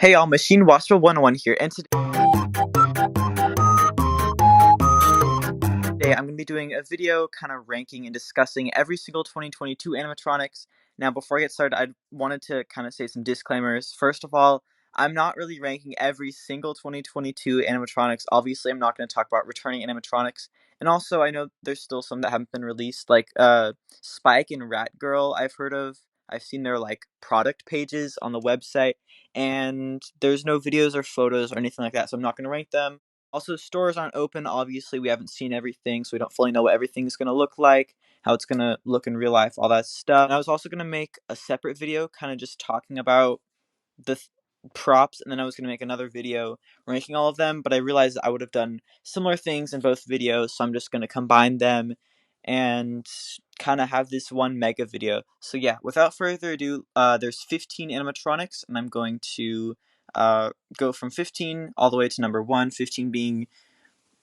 Hey all, Machine Wasper 101 here, and today I'm going to be doing a video kind of ranking and discussing every single 2022 animatronics. Now, before I get started, I wanted to kind of say some disclaimers. First of all, I'm not really ranking every single 2022 animatronics. Obviously, I'm not going to talk about returning animatronics. And also, I know there's still some that haven't been released, like Spike and Rat Girl, I've heard of. I've seen their like product pages on the website, and there's no videos or photos or anything like that, so I'm not going to rank them. Also, stores aren't open. Obviously, we haven't seen everything, so we don't fully know what everything's going to look like, how it's going to look in real life, all that stuff. And I was also going to make a separate video kind of just talking about the props, and then I was going to make another video ranking all of them, but I realized I would have done similar things in both videos, so I'm just going to combine them and kind of have this one mega video. So yeah, without further ado, there's 15 animatronics, and I'm going to go from 15 all the way to number 1, 15 being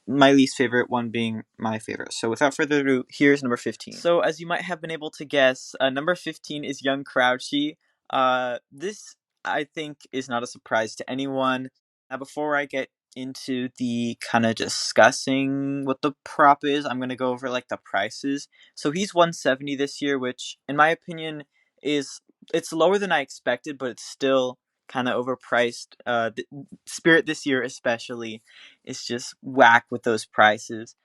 my least favorite, 1 being my favorite. So without further ado, here's number 15. So as you might have been able to guess, number 15 is young Crouchy. This, I think, is not a surprise to anyone. Now, before I get into the kind of discussing what the prop is, I'm going to go over like the prices. So he's 170 this year, which in my opinion it's lower than I expected, but it's still kind of overpriced. Spirit this year especially is just whack with those prices.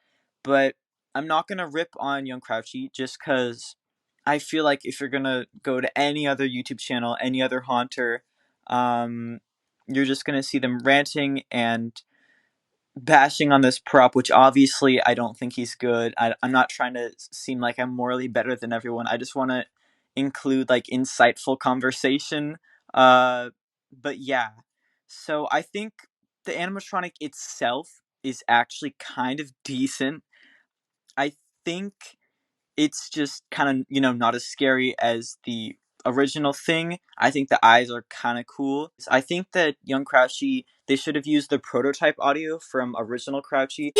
But I'm not gonna rip on Young Crouchy just because I feel like if you're gonna go to any other YouTube channel, any other haunter, um, you're just gonna see them ranting and bashing on this prop, which obviously I don't think he's good. I'm not trying to seem like I'm morally better than everyone. I just want to include like insightful conversation. But yeah, so I think the animatronic itself is actually kind of decent. I think it's just kind of, not as scary as the original thing. I think the eyes are kind of cool. I think that Young Crouchy, they should have used the prototype audio from original Crouchy.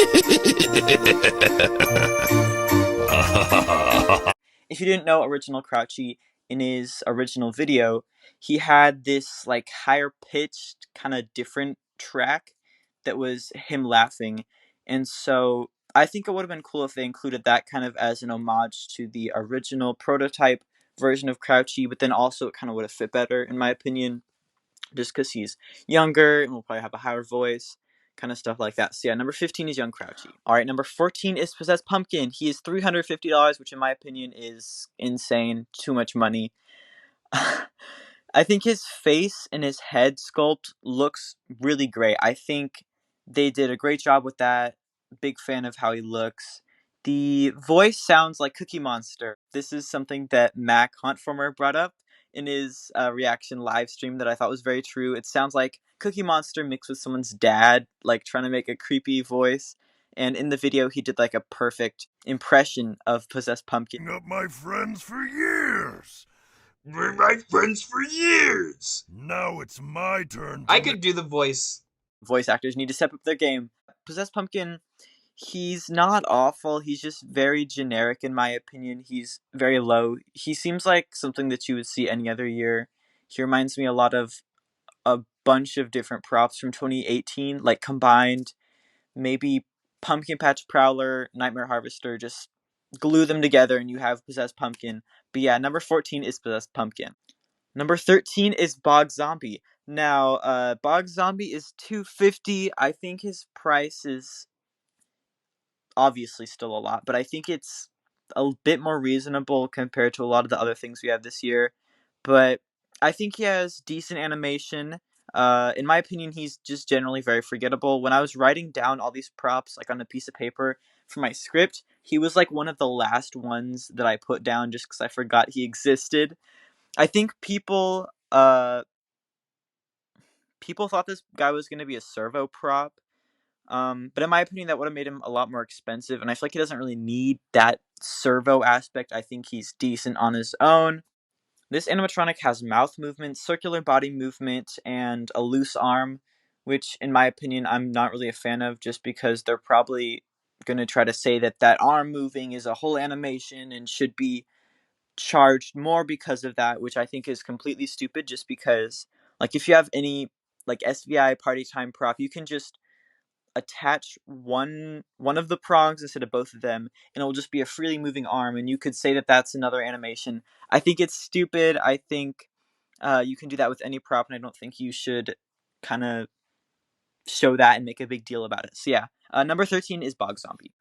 If you didn't know original Crouchy, in his original video, he had this like higher pitched kind of different track that was him laughing. And so I think it would have been cool if they included that kind of as an homage to the original prototype version of Crouchy, but then also it kind of would have fit better in my opinion, just because he's younger and will probably have a higher voice, kind of stuff like that. So yeah, number 15 is Young Crouchy. All right, number 14 is Possessed Pumpkin. He is $350, which in my opinion is insane, too much money. I think his face and his head sculpt looks really great. I think they did a great job with that. Big fan of how he looks. The voice sounds like Cookie Monster. This is something that Mac Huntformer brought up in his reaction live stream that I thought was very true. It sounds like Cookie Monster mixed with someone's dad, like trying to make a creepy voice. And in the video, he did like a perfect impression of Possessed Pumpkin. Up my friends for years. We're my friends for years. Now it's my turn. I could do the voice. Voice actors need to step up their game. Possessed Pumpkin, he's not awful. He's just very generic in my opinion. He's very low. He seems like something that you would see any other year. He reminds me a lot of a bunch of different props from 2018, like combined. Maybe Pumpkin Patch Prowler, Nightmare Harvester, just glue them together and you have Possessed Pumpkin. But yeah, number 14 is Possessed Pumpkin. Number 13 is Bog Zombie. Now, Bog Zombie is $250. I think his price is obviously still a lot, but I think it's a bit more reasonable compared to a lot of the other things we have this year. But I think he has decent animation. In my opinion, he's just generally very forgettable. When I was writing down all these props, like on a piece of paper for my script, he was like one of the last ones that I put down just because I forgot he existed. I think people thought this guy was going to be a servo prop. But in my opinion, that would have made him a lot more expensive, and I feel like he doesn't really need that servo aspect. I think he's decent on his own. This animatronic has mouth movement, circular body movement, and a loose arm, which in my opinion, I'm not really a fan of, just because they're probably going to try to say that that arm moving is a whole animation and should be charged more because of that, which I think is completely stupid, just because, like, if you have any like SVI party time prop, you can just attach one of the prongs instead of both of them, and it'll just be a freely moving arm, and you could say that that's another animation. I think it's stupid. I think you can do that with any prop, and I don't think you should kind of show that and make a big deal about it. So yeah, number 13 is Bog Zombie.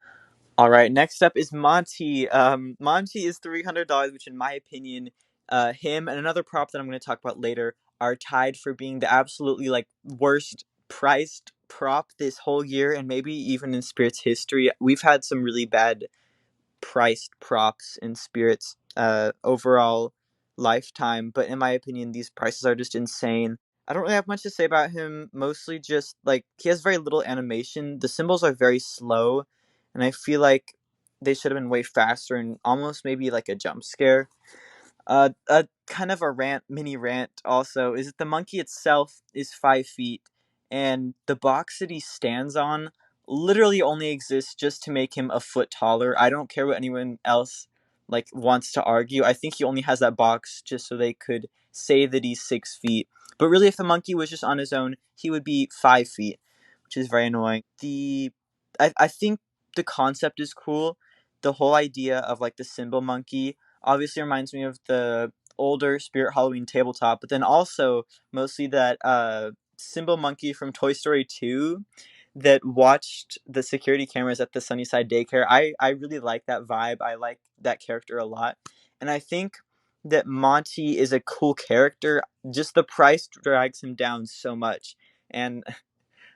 All right, next up is Monty. Monty is $300, which in my opinion, him and another prop that I'm going to talk about later are tied for being the absolutely like worst priced prop this whole year, and maybe even in Spirit's history. We've had some really bad priced props in Spirit's overall lifetime, but in my opinion, these prices are just insane. I don't really have much to say about him. Mostly just like he has very little animation. The symbols are very slow, and I feel like they should have been way faster and almost maybe like a jump scare. A kind of a mini rant also is that the monkey itself is 5 feet, and the box that he stands on literally only exists just to make him a foot taller. I don't care what anyone else like wants to argue. I think he only has that box just so they could say that he's 6 feet. But really, if the monkey was just on his own, he would be 5 feet, which is very annoying. I think the concept is cool. The whole idea of like the symbol monkey obviously reminds me of the older Spirit Halloween tabletop, but then also mostly that symbol monkey from Toy Story 2 that watched the security cameras at the Sunnyside daycare. I really like that vibe. I like that character a lot. And I think that Monty is a cool character. Just the price drags him down so much. And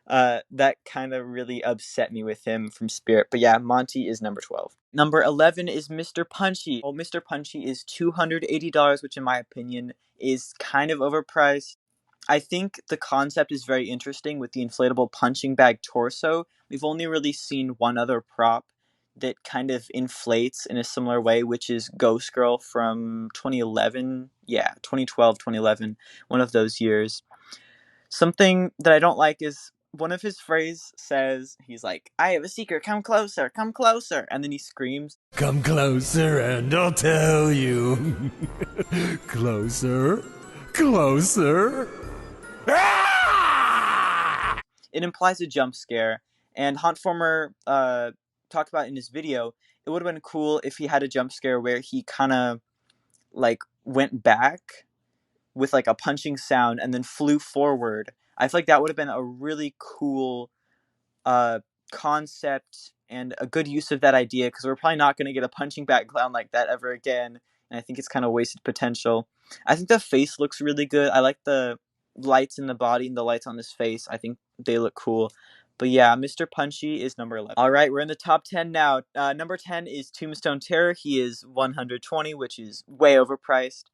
that kind of really upset me with him from Spirit. But yeah, Monty is number 12. Number 11 is Mr. Punchy. Well, Mr. Punchy is $280, which in my opinion is kind of overpriced. I think the concept is very interesting with the inflatable punching bag torso. We've only really seen one other prop that kind of inflates in a similar way, which is Ghost Girl from 2011. Yeah, 2012, 2011, one of those years. Something that I don't like is one of his phrases says, he's like, I have a secret, come closer, come closer. And then he screams, Come closer and I'll tell you. Closer, closer. it implies a jump scare. And Huntformer talked about in his video, it would have been cool if he had a jump scare where he kind of like went back with like a punching sound and then flew forward. I feel like that would have been a really cool uh, concept and a good use of that idea, because we're probably not going to get a punching bag clown like that ever again. And I think it's kind of wasted potential. I think the face looks really good. I like the lights in the body and the lights on his face. I think they look cool. But yeah, Mr. Punchy is number 11. All right, we're in the top 10 now. Number 10 is Tombstone Terror. He is 120, which is way overpriced.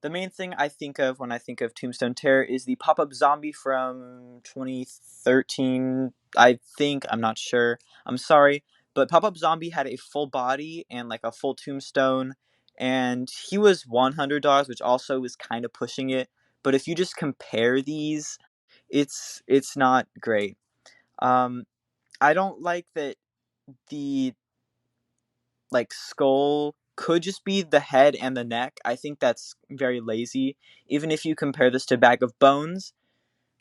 The main thing I think of when I think of Tombstone Terror is the pop-up zombie from 2013, I think. I'm not sure. I'm sorry. But pop-up zombie had a full body and like a full tombstone, and he was $100, which also was kind of pushing it. But if you just compare these, it's not great. Um, I don't like that the like skull could just be the head and the neck. I think that's very lazy. Even if you compare this to Bag of Bones,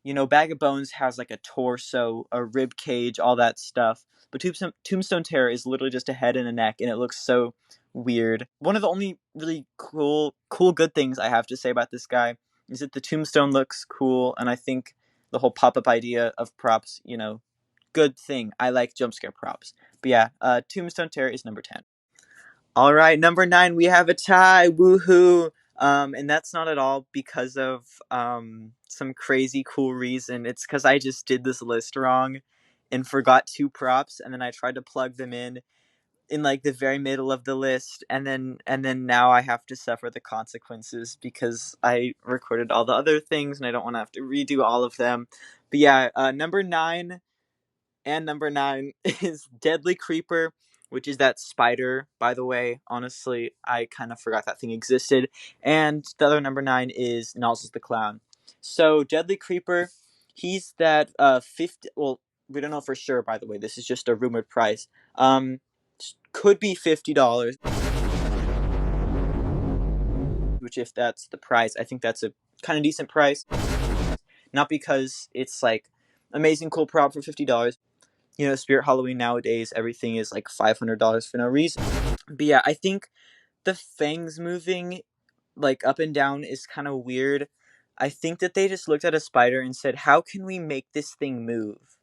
you know, Bag of Bones has like a torso, a rib cage, all that stuff. But Tombstone Terror is literally just a head and a neck, and it looks so weird. One of the only really cool, good things I have to say about this guy is that the tombstone looks cool, and I think the whole pop-up idea of props, you know, good thing. I like jump scare props. But yeah, Tombstone Terror is number 10. All right, number 9, we have a tie. Woohoo! And that's not at all because of some crazy cool reason. It's because I just did this list wrong and forgot 2 props, and then I tried to plug them in like the very middle of the list, and then now I have to suffer the consequences because I recorded all the other things and I don't want to have to redo all of them. But yeah, number 9 and number 9 is Deadly Creeper, which is that spider, by the way. Honestly, I kind of forgot that thing existed. And the other number 9 is Nozzles the Clown. So, Deadly Creeper, he's that 50. Well, we don't know for sure, by the way. This is just a rumored price. Could be $50. Which, if that's the price, I think that's a kind of decent price. Not because it's like amazing cool prop for $50. Spirit Halloween nowadays, everything is like $500 for no reason. But yeah, I think the fangs moving like up and down is kind of weird. I think that they just looked at a spider and said, "How can we make this thing move?"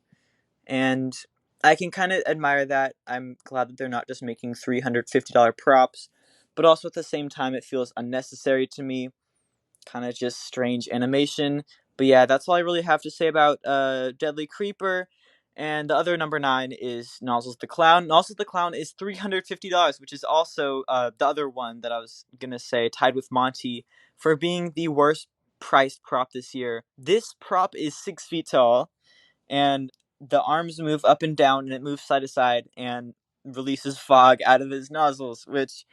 And I can kind of admire that. I'm glad that they're not just making $350 props, but also at the same time, it feels unnecessary to me. Kind of just strange animation. But yeah, that's all I really have to say about Deadly Creeper. And the other number 9 is Nozzles the Clown. Nozzles the Clown is $350, which is also the other one that I was going to say, tied with Monty, for being the worst priced prop this year. This prop is 6 feet tall, and the arms move up and down, and it moves side to side, and releases fog out of his nozzles, which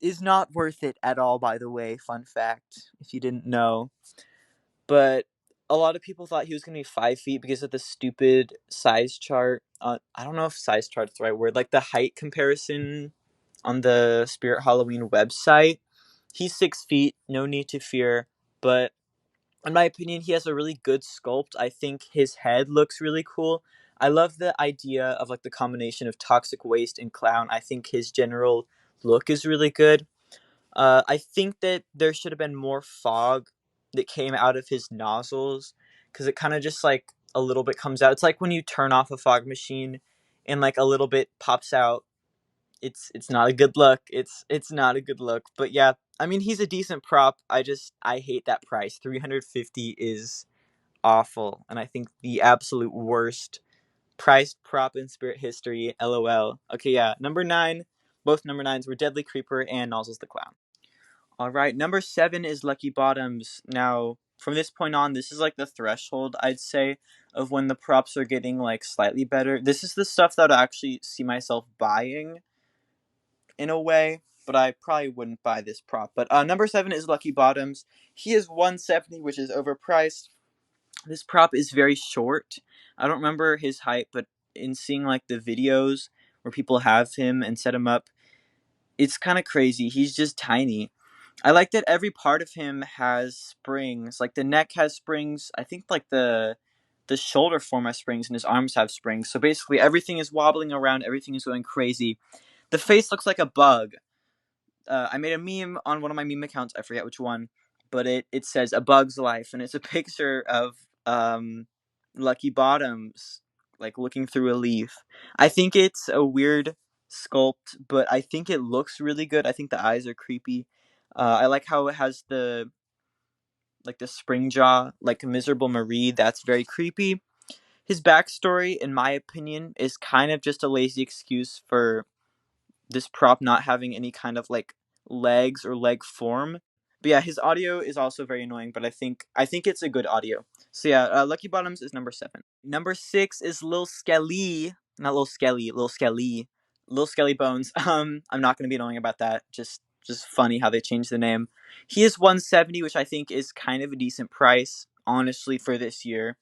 is not worth it at all, by the way. Fun fact, if you didn't know. But a lot of people thought he was going to be 5 feet because of the stupid size chart. I don't know if size chart's the right word. Like the height comparison on the Spirit Halloween website. He's 6 feet, no need to fear. But in my opinion, he has a really good sculpt. I think his head looks really cool. I love the idea of like the combination of toxic waste and clown. I think his general look is really good. I think that there should have been more fog that came out of his nozzles, because it kind of just like a little bit comes out. It's like when you turn off a fog machine and like a little bit pops out. It's not a good look. It's not a good look. But yeah, I mean he's a decent prop. I hate that price. 350 is awful, and I think the absolute worst priced prop in Spirit history. LOL. Okay, yeah, number 9. Both number 9s were Deadly Creeper and Nozzles the Clown. All right, number 7 is Lucky Bottoms. Now, from this point on, this is like the threshold, I'd say, of when the props are getting like slightly better. This is the stuff that I actually see myself buying in a way, but I probably wouldn't buy this prop. But number 7 is Lucky Bottoms. He is 170, which is overpriced. This prop is very short. I don't remember his height, but in seeing like the videos where people have him and set him up, it's kind of crazy. He's just tiny. I like that every part of him has springs. Like the neck has springs. I think like the shoulder form has springs and his arms have springs. So basically everything is wobbling around, everything is going crazy. The face looks like a bug. I made a meme on one of my meme accounts, I forget which one, but it says a bug's life, and it's a picture of Lucky Bottoms like looking through a leaf. I think it's a weird sculpt, but I think it looks really good. I think the eyes are creepy. I like how it has the spring jaw, like Miserable Marie. That's very creepy. His backstory, in my opinion, is kind of just a lazy excuse for this prop not having any kind of like legs or leg form. But yeah, his audio is also very annoying, but I think it's a good audio. So yeah, Lucky Bottoms is number 7. Number 6 is Lil Skelly, not Lil Skelly, Lil Skelly, Lil Skelly Bones. I'm not gonna be annoying about that. Just funny how they changed the name. He is 170, which I think is kind of a decent price, honestly, for this year.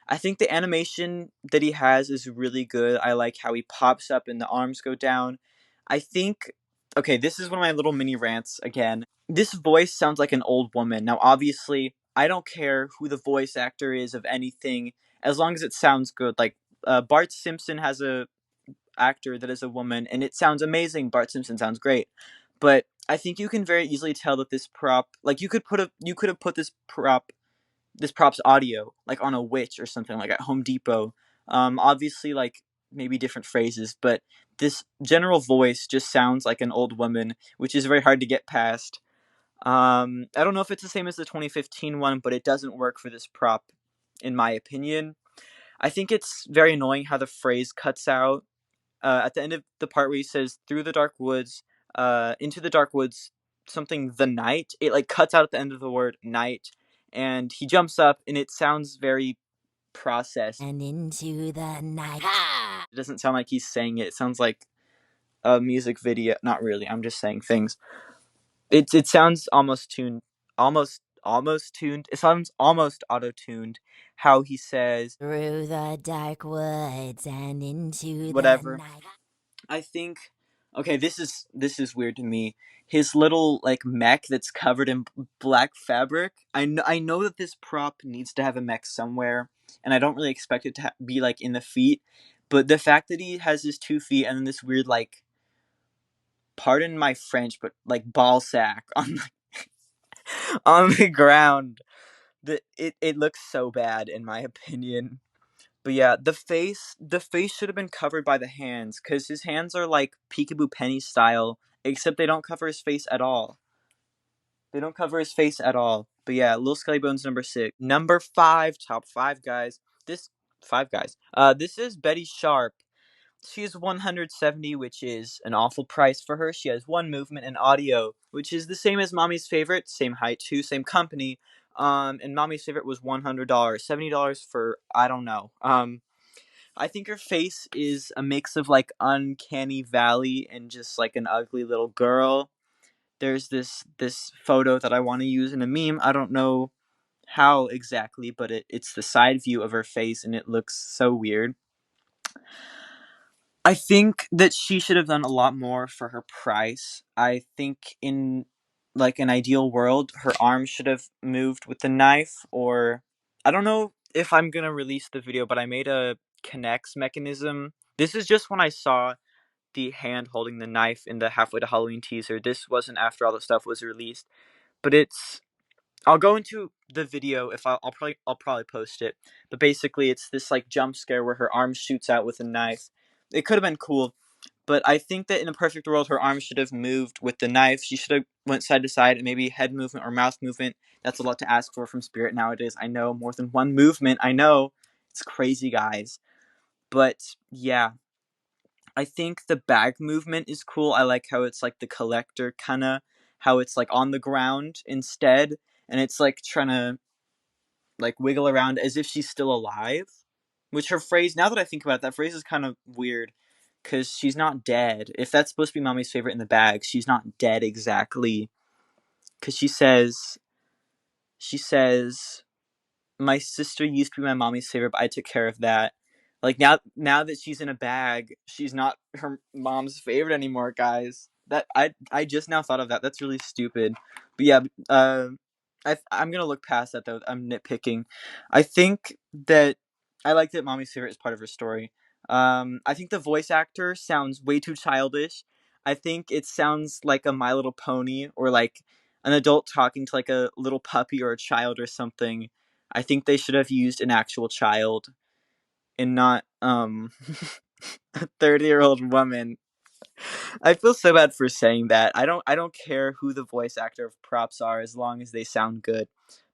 I think the animation that he has is really good. I like how he pops up and the arms go down. I think, okay, this is one of my little mini rants again. This voice sounds like an old woman. Now, obviously, I don't care who the voice actor is of anything, as long as it sounds good. Like, Bart Simpson has a actor that is a woman, and it sounds amazing. Bart Simpson sounds great. But I think you can very easily tell that this prop, like you could have put this prop's audio like on a witch or something like at Home Depot. Obviously, like maybe different phrases, but this general voice just sounds like an old woman, which is very hard to get past. I don't know if it's the same as the 2015 one, but it doesn't work for this prop, in my opinion. I think it's very annoying how the phrase cuts out at the end of the part where he says "through the dark woods, into the dark woods." Something the night. It like cuts out at the end of the word night, and he jumps up, and it sounds very processed. And into the night. Ha! It doesn't sound like he's saying it. It sounds like a music video. Not really. I'm just saying things. It sounds almost tuned. Almost tuned. It sounds almost auto tuned. How he says through the dark woods and into whatever. The night. I think Okay, this is weird to me. His little like mech that's covered in black fabric. I know that this prop needs to have a mech somewhere, and I don't really expect it to be like in the feet. But the fact that he has his 2 feet and then this weird like, pardon my French, but like ball sack on on the ground, it looks so bad in my opinion. But yeah, the face should have been covered by the hands because his hands are like Peekaboo Penny style, except they don't cover his face at all. They don't cover his face at all. But yeah, Little Skelly Bones number 6. Number 5, top 5 guys. This 5 guys. This is Betty Sharp. She is 170, which is an awful price for her. She has one movement and audio, which is the same as Mommy's favorite, same height too, same company. And Mommy's favorite was $100, $70 for I don't know. I think her face is a mix of like Uncanny Valley and just like an ugly little girl. There's this photo that I want to use in a meme. I don't know how exactly, but it's the side view of her face and it looks so weird. I think that she should have done a lot more for her price. I think in like an ideal world, her arm should have moved with the knife, or I don't know if I'm gonna release the video, but I made a connects mechanism. This is just when I saw the hand holding the knife in the Halfway to Halloween teaser. This wasn't after all the stuff was released, but I'll go into the video if I'll probably post it. But basically, it's this like jump scare where her arm shoots out with a knife. It could have been cool, but I think that in a perfect world, her arm should have moved with the knife. She should have went side to side and maybe head movement or mouth movement. That's a lot to ask for from Spirit nowadays. I know more than one movement. I know it's crazy, guys. But yeah, I think the bag movement is cool. I like how it's like the collector kind of, how it's like on the ground instead, and it's like trying to like wiggle around as if she's still alive. Which her phrase, now that I think about it, that phrase is kind of weird because she's not dead. If that's supposed to be Mommy's favorite in the bag, she's not dead exactly. Because she says, my sister used to be my mommy's favorite, but I took care of that. Like now that she's in a bag, she's not her mom's favorite anymore, guys. That I just now thought of that. That's really stupid. But yeah, I'm gonna look past that though. I'm nitpicking. I think that I like that mommy's favorite is part of her story. I think the voice actor sounds way too childish. I think it sounds like a My Little Pony or like an adult talking to like a little puppy or a child or something. I think they should have used an actual child and not a 30-year-old woman. I feel so bad for saying that. I don't care who the voice actor of props are as long as they sound good.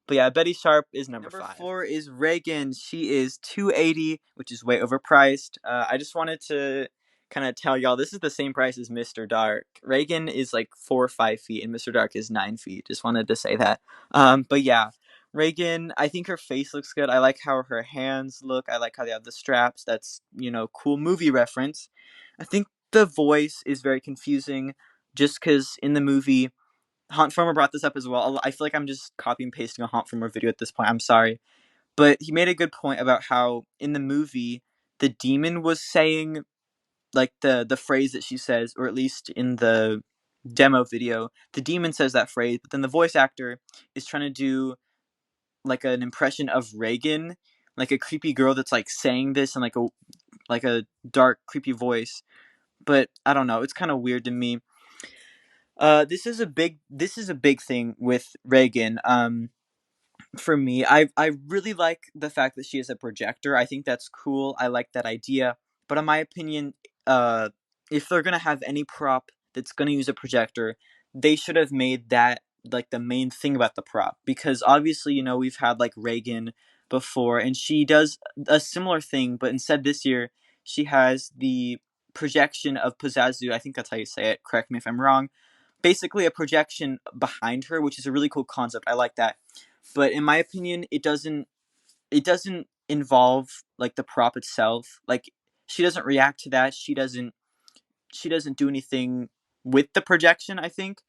But yeah, Betty Sharp is number 5. Number 4 is Reagan. She is 280, which is way overpriced. I just wanted to kind of tell y'all this is the same price as Mr. Dark. Reagan is like 4 or 5 feet, and Mr. Dark is 9 feet. Just wanted to say that. But yeah, Reagan. I think her face looks good. I like how her hands look. I like how they have the straps. That's cool movie reference. I think the voice is very confusing, just because in the movie Haunt Farmer brought this up as well. I feel like I'm just copy and pasting a Haunt Farmer video at this point. I'm sorry. But he made a good point about how in the movie the demon was saying like the phrase that she says, or at least in the demo video, the demon says that phrase, but then the voice actor is trying to do like an impression of Reagan, like a creepy girl that's like saying this in like a dark, creepy voice. But I don't know, it's kind of weird to me. This is a big thing with Reagan. For me, I really like the fact that she has a projector. I think that's cool. I like that idea. But in my opinion, uh, if they're gonna have any prop that's gonna use a projector, they should have made that like the main thing about the prop. Because obviously, we've had like Reagan before, and she does a similar thing, but instead this year she has the projection of Pizazu. I think that's how you say it. Correct me if I'm wrong. Basically, a projection behind her, which is a really cool concept. I like that, but in my opinion, it doesn't involve like the prop itself. Like she doesn't react to that. She doesn't do anything with the projection, I think.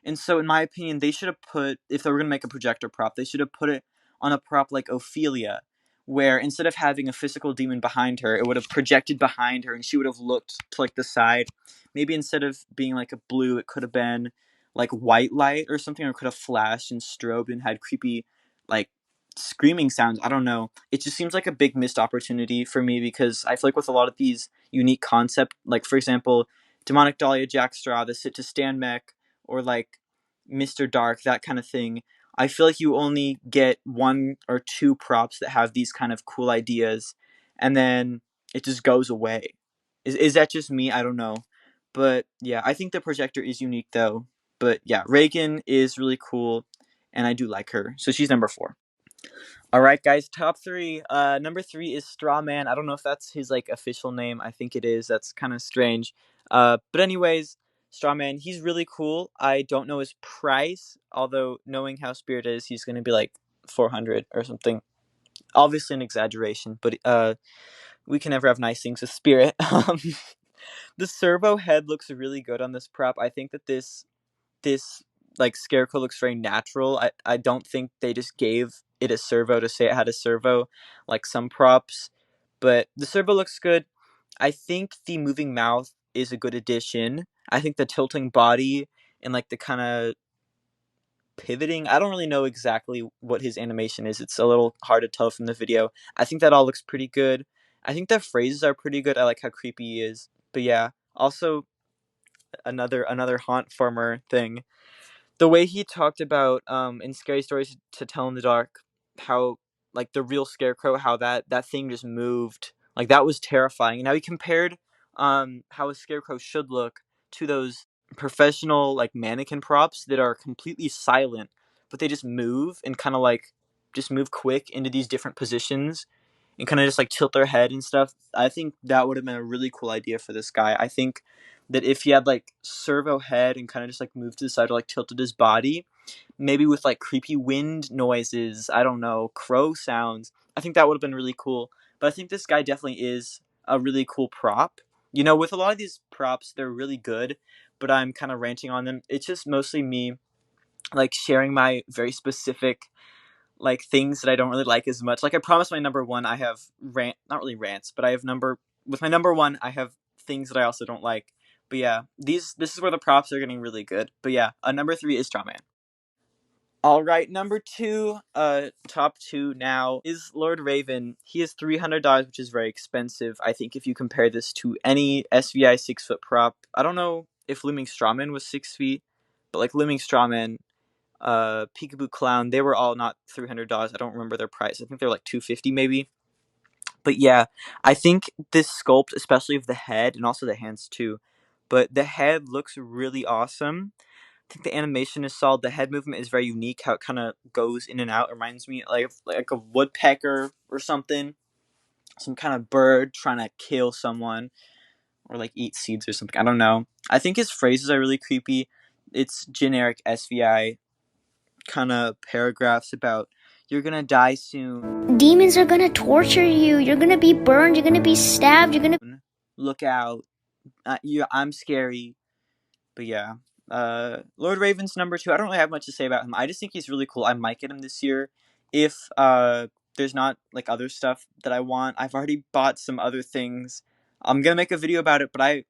And so in my opinion, they should have put, if they were going to make a projector prop, they should have put it on a prop like Ophelia, where instead of having a physical demon behind her, it would have projected behind her and she would have looked to like the side. Maybe instead of being like a blue, it could have been like white light or something, or it could have flashed and strobed and had creepy like screaming sounds. I don't know. It just seems like a big missed opportunity for me because I feel like with a lot of these unique concept, like for example, Demonic Dahlia, Jack Straw, the Sit to Stand mech, or like Mr. Dark, that kind of thing. I feel like you only get one or two props that have these kind of cool ideas, and then it just goes away. Is that just me? I don't know, but yeah, I think the projector is unique though. But yeah, Reagan is really cool, and I do like her, so she's number 4. All right, guys, top 3. Number 3 is Strawman. I don't know if that's his like official name. I think it is. That's kind of strange. But anyways, Strawman, he's really cool. I don't know his price, although knowing how Spirit is, he's gonna be like 400 or something. Obviously an exaggeration, but we can never have nice things with Spirit. The servo head looks really good on this prop. I think that this like scarecrow looks very natural. I don't think they just gave it a servo to say it had a servo like some props, but the servo looks good. I think the moving mouth is a good addition. I think the tilting body and like the kind of pivoting, I don't really know exactly what his animation is. It's a little hard to tell from the video. I think that all looks pretty good. I think the phrases are pretty good. I like how creepy he is. But yeah, also another haunt farmer thing, the way he talked about in Scary Stories to Tell in the Dark, how like the real scarecrow, how that thing just moved, like that was terrifying. And now he compared how a scarecrow should look to those professional like mannequin props that are completely silent, but they just move and kind of like just move quick into these different positions and kind of just like tilt their head and stuff. I think that would have been a really cool idea for this guy. I think that if he had like servo head and kind of just like moved to the side or like tilted his body, maybe with like creepy wind noises, I don't know, crow sounds, I think that would have been really cool. But I think this guy definitely is a really cool prop. You know, with a lot of these props, they're really good, but I'm kind of ranting on them. It's just mostly me like sharing my very specific like things that I don't really like as much. Like I promised my number 1, I have not really rants, but I have number with my number 1, I have things that I also don't like. But yeah, this is where the props are getting really good. But yeah, number 3 is Strawman. All right, number 2, top 2 now is Lord Raven. He is $300, which is very expensive. I think if you compare this to any SVI 6-foot prop, I don't know if Looming Strawman was 6 feet, but like Looming Strawman, Peekaboo Clown, they were all not $300. I don't remember their price. I think they're like $250 maybe. But yeah, I think this sculpt, especially of the head and also the hands too, but the head looks really awesome. I think the animation is solid. The head movement is very unique. How it kind of goes in and out. It reminds me like a woodpecker or something, some kind of bird trying to kill someone or like eat seeds or something. I don't know. I think his phrases are really creepy. It's generic SVI kind of paragraphs about you're gonna die soon. Demons are gonna torture you. You're gonna be burned. You're gonna be stabbed. You're gonna Look out. I'm scary. But yeah. Lord Raven's number 2. I don't really have much to say about him. I just think he's really cool. I might get him this year if there's not like other stuff that I want. I've already bought some other things. I'm gonna make a video about it, but I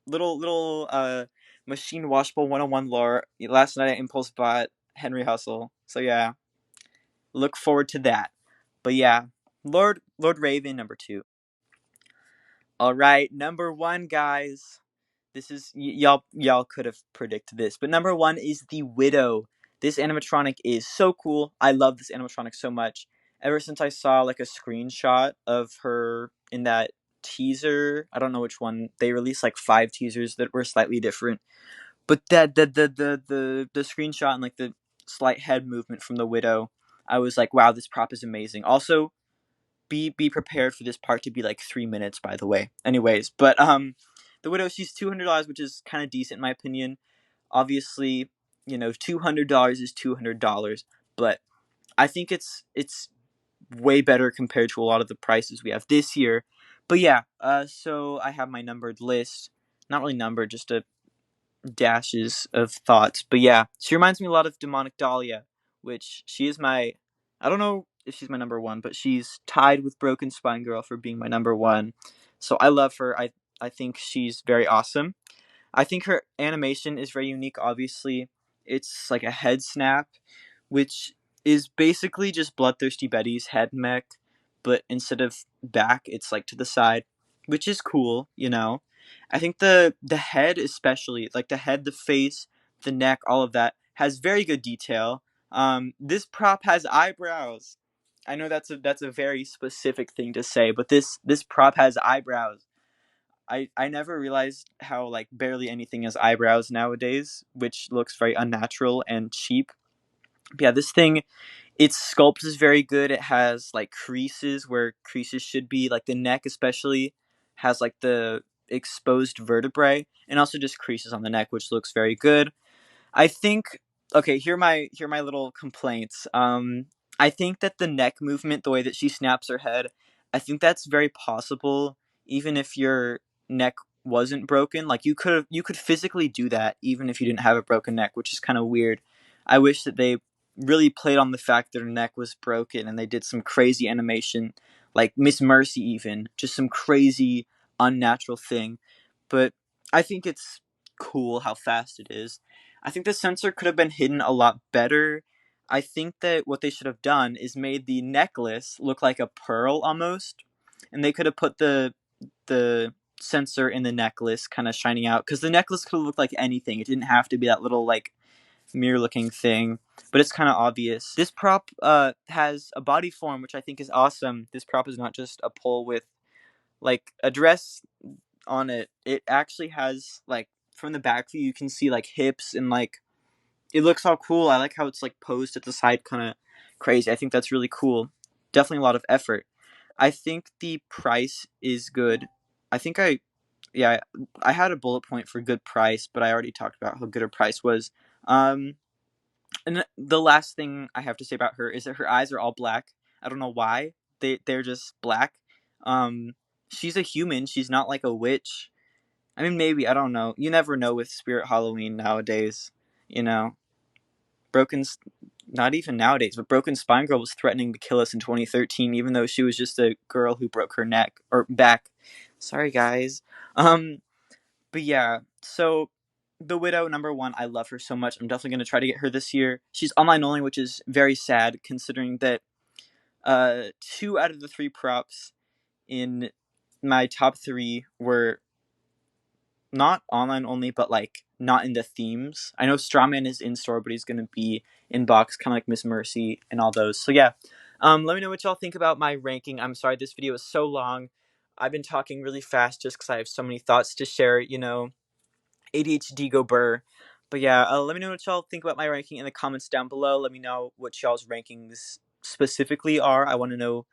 little machine washable 101 lore. Last night I impulse bought Henry Hustle. So yeah, look forward to that. But yeah, Lord Raven number 2. All right, number 1, guys. This is y'all could have predicted this, but number 1 is the Widow. This animatronic is so cool. I love this animatronic so much. Ever since I saw like a screenshot of her in that teaser, I don't know which one. They released like 5 teasers that were slightly different. But that the screenshot and like the slight head movement from the Widow, I was like, wow, this prop is amazing. Also, be prepared for this part to be like 3 minutes, by the way. Anyways, but the Widow, she's $200, which is kind of decent in my opinion. Obviously, you know, $200 is $200, but I think it's way better compared to a lot of the prices we have this year. But yeah, so I have my numbered list. Not really numbered, just a dashes of thoughts. But yeah, she reminds me a lot of Demonic Dahlia, which she is my, I don't know if she's my number one, but she's tied with Broken Spine Girl for being my number one. So I love her. I think she's very awesome. I think her animation is very unique. Obviously, it's like a head snap, which is basically just Bloodthirsty Betty's head mech, but instead of back, it's like to the side, which is cool. I think the head, especially like the head, the face, the neck, all of that has very good detail. This prop has eyebrows. I know that's a very specific thing to say, but this prop has eyebrows. I never realized how like barely anything has eyebrows nowadays, which looks very unnatural and cheap. But yeah, this thing, its sculpt is very good. It has like creases where creases should be, like the neck especially has like the exposed vertebrae, and also just creases on the neck, which looks very good. I think okay, here are my little complaints. I think that the neck movement, the way that she snaps her head, I think that's very possible even if your neck wasn't broken. Like you could physically do that even if you didn't have a broken neck, which is kind of weird. I wish that they really played on the fact that her neck was broken and they did some crazy animation, like Miss Mercy even, just some crazy unnatural thing. But I think it's cool how fast it is. I think the sensor could have been hidden a lot better. I think that what they should have done is made the necklace look like a pearl almost, and they could have put the sensor in the necklace kind of shining out, because the necklace could have looked like anything. It didn't have to be that little like mirror looking thing, but it's kind of obvious. This prop has a body form which I think is awesome. This prop is not just a pole with like a dress on it. It actually has like, from the back view you can see like hips, and like it looks all cool. I like how it's like posed at the side, kind of crazy. I think that's really cool. Definitely a lot of effort. I think the price is good. I think yeah, I had a bullet point for good price, but I already talked about how good her price was. Um, and the last thing I have to say about her is that her eyes are all black. I don't know why they're just black. Um, she's a human. She's not like a witch. I mean, maybe, I don't know. You never know with Spirit Halloween nowadays. You know, Broken, not even nowadays, but Broken Spine Girl was threatening to kill us in 2013, even though she was just a girl who broke her neck or back. Sorry, guys. Um, but yeah, so the Widow number one, I love her so much. I'm definitely gonna try to get her this year. She's online only, which is very sad considering that two out of the three props in my top three were not online only, but like not in the themes. I know Strawman is in store, but he's gonna be in box, kind of like Miss Mercy and all those. So yeah, let me know what y'all think about my ranking. I'm sorry this video is so long. I've been talking really fast just because I have so many thoughts to share. ADHD go burr. But yeah, let me know what y'all think about my ranking in the comments down below. Let me know what y'all's rankings specifically are. I want to know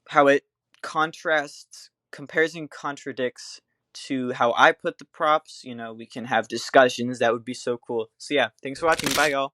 how it contrasts, compares, and contradicts to how I put the props. We can have discussions. That would be so cool. So yeah, thanks for watching. Bye, y'all.